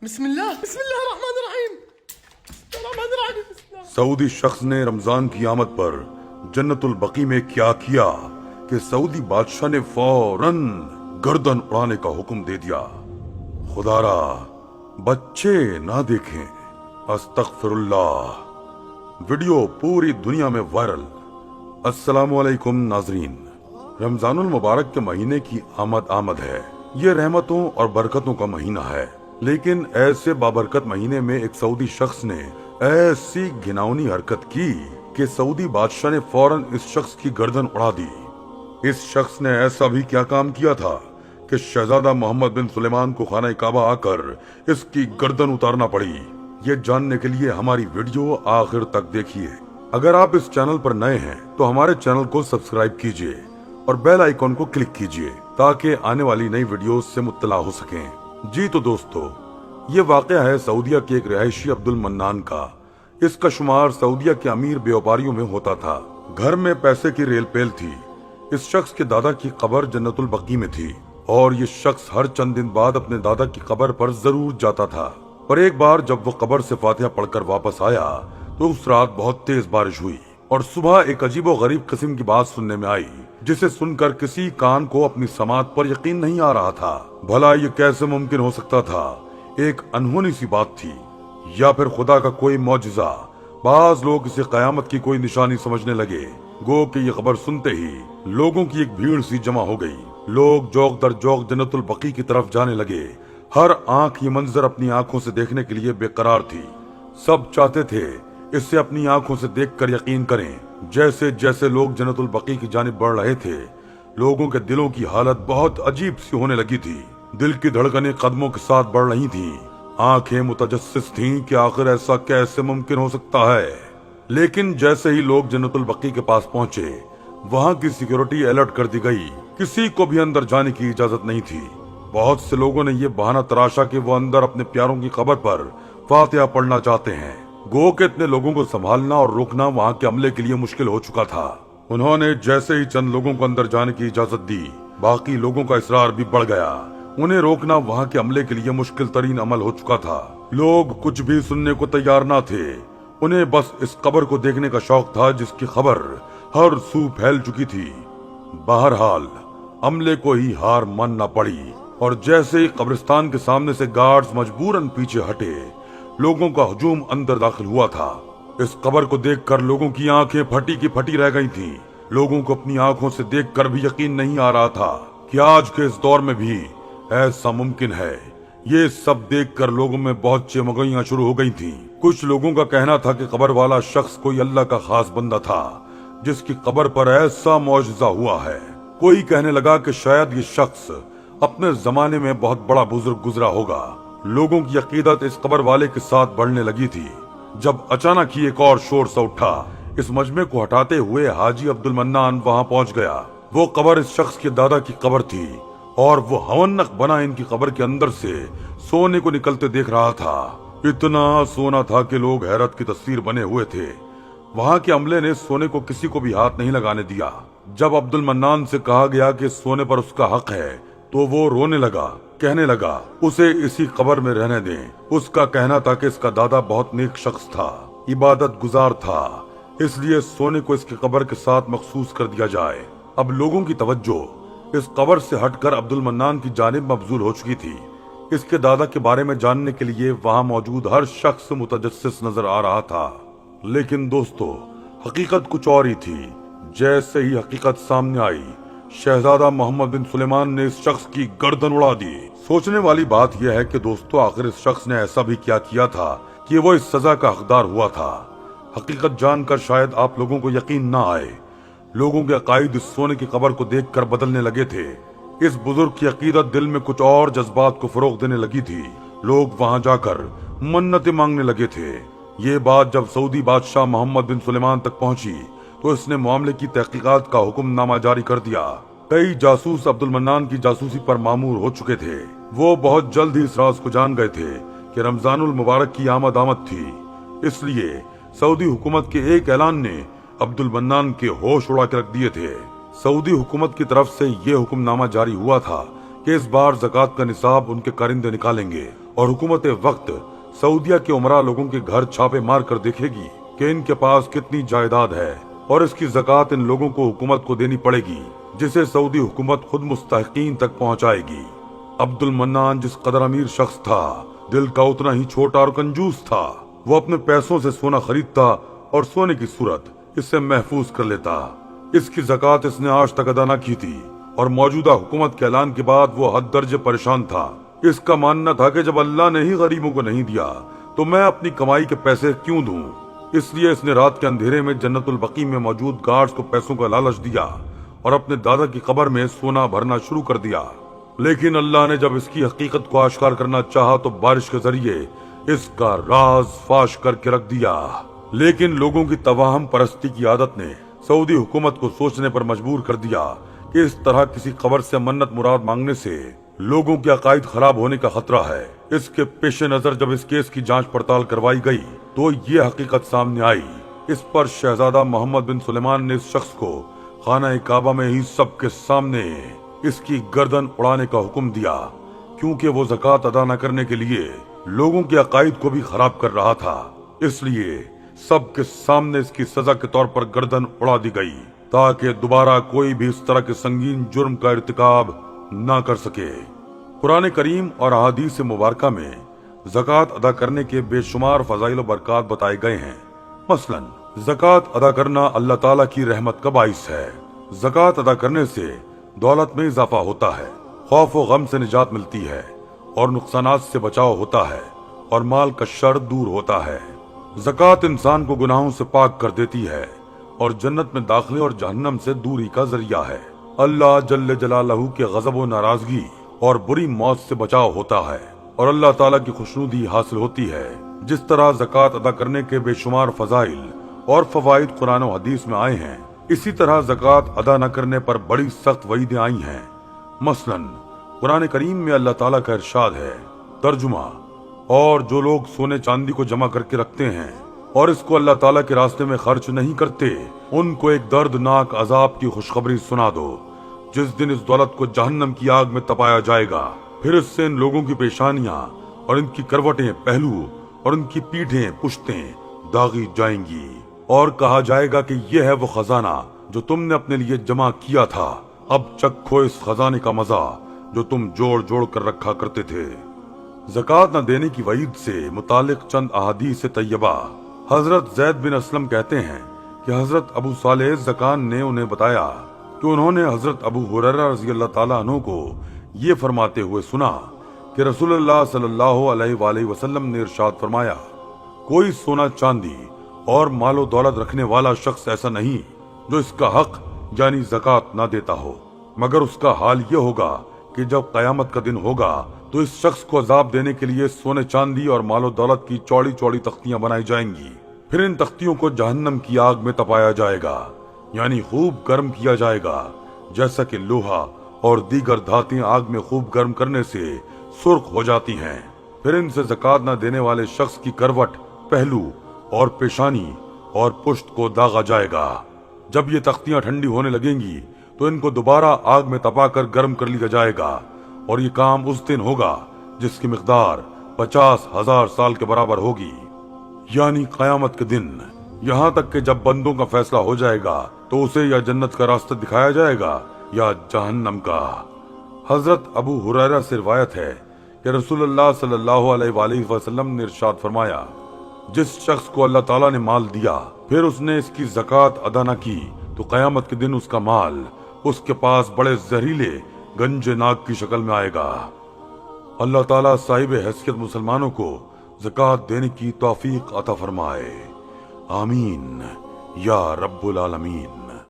بسم اللہ الرحمن الرحیم سعودی شخص نے رمضان کی آمد پر جنت البقیع میں کیا کیا کہ سعودی بادشاہ نے فوراً گردن اڑانے کا حکم دے دیا۔ خدا را بچے نہ دیکھیں، استغفر اللہ۔ ویڈیو پوری دنیا میں وائرل۔ السلام علیکم ناظرین، رمضان المبارک کے مہینے کی آمد ہے۔ یہ رحمتوں اور برکتوں کا مہینہ ہے، لیکن ایسے بابرکت مہینے میں ایک سعودی شخص نے ایسی گھناؤنی حرکت کی کہ سعودی بادشاہ نے فوراً اس شخص کی گردن اڑا دی۔ اس شخص نے ایسا بھی کیا کام کیا تھا کہ شہزادہ محمد بن سلیمان کو خانہ کعبہ آ کر اس کی گردن اتارنا پڑی۔ یہ جاننے کے لیے ہماری ویڈیو آخر تک دیکھیے۔ اگر آپ اس چینل پر نئے ہیں تو ہمارے چینل کو سبسکرائب کیجیے اور بیل آئیکن کو کلک کیجیے تاکہ آنے والی نئی ویڈیوز سے مطلع ہو سکیں۔ جی تو دوستو، یہ واقعہ ہے سعودیہ کے ایک رہائشی عبد المنان کا۔ اس کا شمار سعودیہ کے امیر بیوپاریوں میں ہوتا تھا۔ گھر میں پیسے کی ریل پیل تھی۔ اس شخص کے دادا کی قبر جنت البقیع میں تھی اور یہ شخص ہر چند دن بعد اپنے دادا کی قبر پر ضرور جاتا تھا۔ پر ایک بار جب وہ قبر سے فاتحہ پڑھ کر واپس آیا تو اس رات بہت تیز بارش ہوئی اور صبح ایک عجیب و غریب قسم کی بات سننے میں آئی جسے سن کر کسی کان کو اپنی سماعت پر یقین نہیں آ رہا تھا۔ بھلا یہ کیسے ممکن ہو سکتا تھا؟ ایک انہونی سی بات تھی یا پھر خدا کا کوئی معجزہ؟ بعض لوگ اسے قیامت کی کوئی نشانی سمجھنے لگے۔ گو کہ یہ خبر سنتے ہی لوگوں کی ایک بھیڑ سی جمع ہو گئی۔ لوگ جوق در جوق جنت البقیع کی طرف جانے لگے۔ ہر آنکھ یہ منظر اپنی آنکھوں سے دیکھنے کے لیے بے قرار تھی۔ سب چاہتے تھے اسے اپنی آنکھوں سے دیکھ کر یقین کریں۔ جیسے جیسے لوگ جنت البقیع کی جانب بڑھ رہے تھے، لوگوں کے دلوں کی حالت بہت عجیب سی ہونے لگی تھی۔ دل کی دھڑکنیں قدموں کے ساتھ بڑھ رہی تھیں۔ آنکھیں متجسس تھیں کہ آخر ایسا کیسے ممکن ہو سکتا ہے۔ لیکن جیسے ہی لوگ جنت البقیع کے پاس پہنچے، وہاں کی سیکیورٹی الرٹ کر دی گئی۔ کسی کو بھی اندر جانے کی اجازت نہیں تھی۔ بہت سے لوگوں نے یہ بہانہ تراشا کہ وہ اندر اپنے پیاروں کی قبر پر فاتحہ پڑھنا چاہتے ہیں۔ گو کہ اتنے لوگوں کو سنبھالنا اور روکنا وہاں کے عملے کے لیے مشکل ہو چکا تھا۔ انہوں نے جیسے ہی چند لوگوں کو اندر جانے کی اجازت دی، باقی لوگوں کا اصرار بھی بڑھ گیا۔ انہیں روکنا وہاں کے عملے کے لیے مشکل ترین عمل ہو چکا تھا۔ لوگ کچھ بھی سننے کو تیار نہ تھے۔ انہیں بس اس قبر کو دیکھنے کا شوق تھا جس کی خبر ہر سو پھیل چکی تھی۔ بہرحال عملے کو ہی ہار ماننا پڑی اور جیسے ہی قبرستان کے سامنے سے گارڈز مجبوراً پیچھے ہٹے، لوگوں کا ہجوم اندر داخل ہوا تھا۔ اس قبر کو دیکھ کر لوگوں کی آنکھیں پھٹی کی پھٹی رہ گئی تھیں۔ لوگوں کو اپنی آنکھوں سے دیکھ کر بھی یقین نہیں آ رہا تھا کہ آج کے اس دور میں بھی ایسا ممکن ہے۔ یہ سب دیکھ کر لوگوں میں بہت چمگائیاں شروع ہو گئی تھیں۔ کچھ لوگوں کا کہنا تھا کہ قبر والا شخص کوئی اللہ کا خاص بندہ تھا جس کی قبر پر ایسا معجزہ ہوا ہے۔ کوئی کہنے لگا کہ شاید یہ شخص اپنے زمانے میں بہت بڑا بزرگ گزرا ہوگا۔ لوگوں کی عقیدت اس قبر والے کے ساتھ بڑھنے لگی تھی جب اچانک ہی ایک اور شور سا اٹھا۔ اس مجمع کو ہٹاتے ہوئے حاجی عبد المنان وہاں پہنچ گیا۔ وہ قبر اس شخص کے دادا کی قبر تھی اور وہ ہونق بنا ان کی قبر کے اندر سے سونے کو نکلتے دیکھ رہا تھا۔ اتنا سونا تھا کہ لوگ حیرت کی تصویر بنے ہوئے تھے۔ وہاں کے عملے نے سونے کو کسی کو بھی ہاتھ نہیں لگانے دیا۔ جب عبد المنان سے کہا گیا کہ سونے پر اس کا حق ہے تو وہ رونے لگا، کہنے لگا اسے اسی قبر میں رہنے دیں۔ اس کا کہنا تھا کہ اس کا دادا بہت نیک شخص تھا، عبادت گزار تھا، اس لیے سونے کو اس کی قبر کے ساتھ مخصوص کر دیا جائے۔ اب لوگوں کی توجہ اس قبر سے ہٹ کر عبد المنان کی جانب مبذول ہو چکی تھی۔ اس کے دادا کے بارے میں جاننے کے لیے وہاں موجود ہر شخص متجسس نظر آ رہا تھا۔ لیکن دوستو، حقیقت کچھ اور ہی تھی۔ جیسے ہی حقیقت سامنے آئی، شہزادہ محمد بن سلیمان نے اس شخص کی گردن اڑا دی۔ سوچنے والی بات یہ ہے کہ دوستو، آخر اس شخص نے ایسا بھی کیا کیا تھا کہ وہ اس سزا کا حقدار ہوا تھا؟ حقیقت جان کر شاید آپ لوگوں کو یقین نہ آئے۔ لوگوں کے عقائد اس سونے کی قبر کو دیکھ کر بدلنے لگے تھے۔ اس بزرگ کی عقیدت دل میں کچھ اور جذبات کو فروغ دینے لگی تھی۔ لوگ وہاں جا کر منتیں مانگنے لگے تھے۔ یہ بات جب سعودی بادشاہ محمد بن سلیمان تک پہنچی تو اس نے معاملے کی تحقیقات کا حکم نامہ جاری کر دیا۔ کئی جاسوس عبد المنان کی جاسوسی پر مامور ہو چکے تھے۔ وہ بہت جلد ہی اس راز کو جان گئے تھے کہ رمضان المبارک کی آمد تھی۔ اس لیے سعودی حکومت کے ایک اعلان نے عبد المنان کے ہوش اڑا کے رکھ دیے تھے۔ سعودی حکومت کی طرف سے یہ حکم نامہ جاری ہوا تھا کہ اس بار زکوٰۃ کا نصاب ان کے کارندے نکالیں گے اور حکومت وقت سعودیہ کے عمرہ لوگوں کے گھر چھاپے مار کر دیکھے گی کہ ان کے پاس کتنی جائیداد ہے اور اس کی زکوٰۃ ان لوگوں کو حکومت کو دینی پڑے گی، جسے سعودی حکومت خود مستحقین تک پہنچائے گی۔ عبد المنان جس قدر امیر شخص تھا، دل کا اتنا ہی چھوٹا اور کنجوس تھا۔ وہ اپنے پیسوں سے سونا خریدتا اور سونے کی صورت اسے محفوظ کر لیتا۔ اس کی زکوٰۃ اس نے آج تک ادا نہ کی تھی اور موجودہ حکومت کے اعلان کے بعد وہ حد درجے پریشان تھا۔ اس کا ماننا تھا کہ جب اللہ نے ہی غریبوں کو نہیں دیا تو میں اپنی کمائی کے پیسے کیوں دوں۔ اس لیے اس نے رات کے اندھیرے میں جنت البقیع میں موجود گارڈز کو پیسوں کا لالچ دیا اور اپنے دادا کی قبر میں سونا بھرنا شروع کر دیا۔ لیکن اللہ نے جب اس کی حقیقت کو آشکار کرنا چاہا تو بارش کے ذریعے اس کا راز فاش کر کے رکھ دیا۔ لیکن لوگوں کی توہم پرستی کی عادت نے سعودی حکومت کو سوچنے پر مجبور کر دیا کہ اس طرح کسی قبر سے منت مراد مانگنے سے لوگوں کے عقائد خراب ہونے کا خطرہ ہے۔ اس کے پیش نظر جب اس کیس کی جانچ پڑتال کروائی گئی تو یہ حقیقت سامنے آئی۔ اس پر شہزادہ محمد بن سلیمان نے اس شخص کو خانہ کعبہ میں ہی سب کے سامنے اس کی گردن اڑانے کا حکم دیا، کیونکہ وہ زکوٰۃ ادا نہ کرنے کے لیے لوگوں کے عقائد کو بھی خراب کر رہا تھا۔ اس لیے سب کے سامنے اس کی سزا کے طور پر گردن اڑا دی گئی تاکہ دوبارہ کوئی بھی اس طرح کے سنگین جرم کا ارتکاب نہ کر سکے۔ قرآن کریم اور احادیث مبارکہ میں زکوٰۃ ادا کرنے کے بے شمار فضائل و برکات بتائے گئے ہیں۔ مثلاً زکوٰۃ ادا کرنا اللہ تعالیٰ کی رحمت کا باعث ہے۔ زکوٰۃ ادا کرنے سے دولت میں اضافہ ہوتا ہے، خوف و غم سے نجات ملتی ہے اور نقصانات سے بچاؤ ہوتا ہے اور مال کا شر دور ہوتا ہے۔ زکوٰۃ انسان کو گناہوں سے پاک کر دیتی ہے اور جنت میں داخلے اور جہنم سے دوری کا ذریعہ ہے۔ اللہ جل جلالہ کے غضب و ناراضگی اور بری موت سے بچاؤ ہوتا ہے اور اللہ تعالیٰ کی خوشنودی حاصل ہوتی ہے۔ جس طرح زکوٰۃ ادا کرنے کے بے شمار فضائل اور فوائد قرآن و حدیث میں آئے ہیں، اسی طرح زکوٰۃ ادا نہ کرنے پر بڑی سخت وعیدیں آئی ہیں۔ مثلاً قرآن کریم میں اللہ تعالیٰ کا ارشاد ہے، ترجمہ: اور جو لوگ سونے چاندی کو جمع کر کے رکھتے ہیں اور اس کو اللہ تعالیٰ کے راستے میں خرچ نہیں کرتے، ان کو ایک دردناک عذاب کی خوشخبری سنا دو، جس دن اس دولت کو جہنم کی آگ میں تپایا جائے گا۔ پھر اس سے ان لوگوں کی پیشانیاں اور ان کی کروٹیں، پہلو اور ان کی پیٹھیں، پشتیں داغی جائیں گی اور کہا جائے گا کہ یہ ہے وہ خزانہ جو تم نے اپنے لیے جمع کیا تھا، اب چکھو اس خزانے کا مزہ جو تم جوڑ جوڑ کر رکھا کرتے تھے۔ زکوٰۃ نہ دینے کی وعید سے متعلق چند احادیث طیبہ۔ حضرت زید بن اسلم کہتے ہیں کہ حضرت ابو صالح زکان نے انہیں بتایا کہ انہوں نے حضرت ابو ہریرہ رضی اللہ تعالیٰ عنہ کو یہ فرماتے ہوئے سنا کہ رسول اللہ صلی اللہ علیہ وآلہ وسلم نے ارشاد فرمایا، کوئی سونا چاندی اور مال و دولت رکھنے والا شخص ایسا نہیں جو اس کا حق یعنی زکوٰۃ نہ دیتا ہو، مگر اس کا حال یہ ہوگا کہ جب قیامت کا دن ہوگا تو اس شخص کو عذاب دینے کے لیے سونے چاندی اور مال و دولت کی چوڑی چوڑی تختیاں بنائی جائیں گی۔ پھر ان تختیوں کو جہنم کی آگ میں تپایا جائے گا، یعنی خوب گرم کیا جائے گا، جیسا کہ لوہا اور دیگر دھاتیں آگ میں خوب گرم کرنے سے سرخ ہو جاتی ہیں۔ پھر ان سے زکوٰۃ نہ دینے والے شخص کی کروٹ، پہلو اور پیشانی اور پشت کو داغا جائے گا۔ جب یہ تختیاں ٹھنڈی ہونے لگیں گی تو ان کو دوبارہ آگ میں تپا کر گرم کر لیا جائے گا، اور یہ کام اس دن ہوگا جس کی مقدار 50,000 سال کے برابر ہوگی، یعنی قیامت کے دن۔ یہاں تک کہ جب بندوں کا فیصلہ ہو جائے گا تو اسے یا جنت کا راستہ دکھایا جائے گا یا جہنم کا۔ حضرت ابو ہریرہ سے روایت ہے کہ رسول اللہ صلی اللہ علیہ وآلہ وسلم نے ارشاد فرمایا، جس شخص کو اللہ تعالیٰ نے مال دیا پھر اس نے اس کی زکوٰۃ ادا نہ کی تو قیامت کے دن اس کا مال اس کے پاس بڑے زہریلے گنجے ناگ کی شکل میں آئے گا۔ اللہ تعالیٰ صاحب حیثیت مسلمانوں کو زکوٰۃ دینے کی توفیق عطا فرمائے، آمین یا رب العالمین۔